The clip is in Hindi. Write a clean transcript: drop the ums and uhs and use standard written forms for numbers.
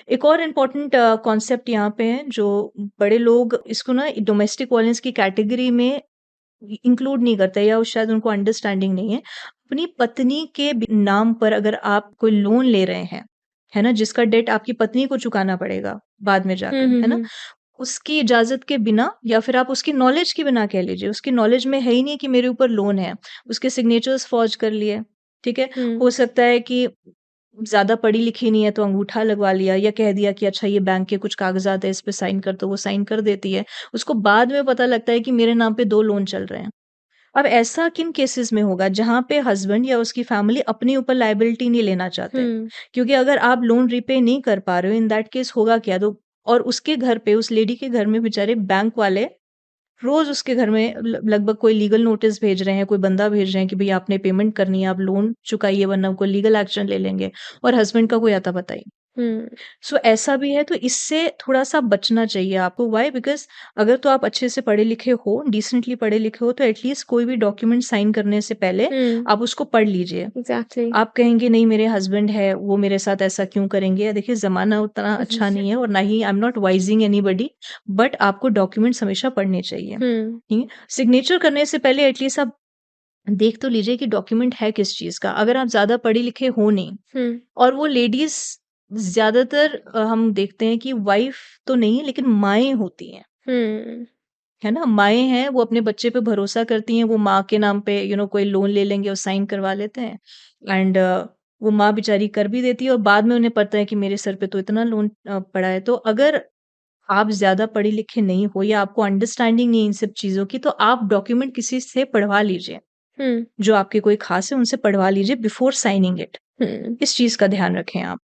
एक और इम्पोर्टेंट कॉन्सेप्ट यहाँ पे है, जो बड़े लोग इसको ना डोमेस्टिक वायलेंस की कैटेगरी में इंक्लूड नहीं करते, या शायद उनको अंडरस्टैंडिंग नहीं है। अपनी पत्नी के नाम पर अगर आप कोई लोन ले रहे हैं, है ना, जिसका डेट आपकी पत्नी को चुकाना पड़ेगा बाद में जाकर, है ना, उसकी इजाजत के बिना, या फिर आप उसकी नॉलेज के बिना कह लीजिए, उसकी नॉलेज में है ही नहीं कि मेरे ऊपर लोन है, उसके सिग्नेचर्स फॉर्ज कर लिए, ठीक है। हो सकता है कि ज़्यादा पढ़ी-लिखी नहीं है तो अंगूठा लगवा लिया, या कह दिया कि अच्छा ये बैंक के कुछ कागज़ात है, इस पे साइन कर दो, वो साइन कर देती है। उसको बाद में पता लगता है कि मेरे नाम पे 2 लोन चल रहे हैं। अब ऐसा किन केसेस में होगा जहाँ पे हस्बैंड या उसकी फैमिली अपने ऊपर लायबिलिटी नहीं लेना चाहते? क्योंकि अगर आप लोन रीपे नहीं कर पा रहे हो, इन दैट केस होगा क्या? तो और उसके घर पे, उस लेडी के घर में बेचारे बैंक वाले रोज़ उसके घर में लगभग कोई लीगल नोटिस भेज रहे हैं, कोई बंदा भेज रहे हैं कि भई आपने पेमेंट करनी है, आप लोन चुकाइए वरना कोई लीगल एक्शन ले लेंगे, और हस्बैंड का कोई अता-पता ही नहीं। सो ऐसा भी है, तो इससे थोड़ा-सा बचना चाहिए आपको। व्हाई? बिकॉज़ अगर तो आप अच्छे से पढ़े-लिखे हो, डिसेंटली पढ़े-लिखे हो, तो एटलीस्ट कोई भी डॉक्यूमेंट साइन करने से पहले आप उसको पढ़ लीजिए। एग्ज़ैक्टली। आप कहेंगे नहीं मेरे हस्बैंड है, वो मेरे साथ ऐसा क्यों करेंगे? देखिए ज़माना उतना अच्छा नहीं है, और ना ही I am not advising anybody, but आपको डॉक्यूमेंट्स हमेशा पढ़ने चाहिए। ठीक है? सिग्नेचर करने से पहले एटलीस्ट आप देख तो लीजिए कि डॉक्यूमेंट है किस चीज़ का। अगर आप ज़्यादा पढ़े-लिखे हो नहीं, और वो लेडीज़ ज़्यादातर हम देखते हैं कि वाइफ़ तो नहीं लेकिन माएँ होती हैं, है ना? माएँ हैं, वो अपने बच्चे पे भरोसा करती हैं, वो माँ के नाम पे कोई लोन ले लेंगे और साइन करवा लेते हैं, एंड वो माँ बेचारी कर भी देती है, और बाद में उन्हें पता है कि मेरे सर पे तो इतना लोन पड़ा है। तो अगर आप ज़्यादा पढ़े-लिखे नहीं हो, या आपको अंडरस्टैंडिंग नहीं है इन सब चीज़ों की, तो आप डॉक्यूमेंट किसी से पढ़वा लीजिए। जो आपके कोई ख़ास है, उनसे पढ़वा लीजिए बिफोर साइनिंग इट। इस चीज़ का ध्यान रखें आप।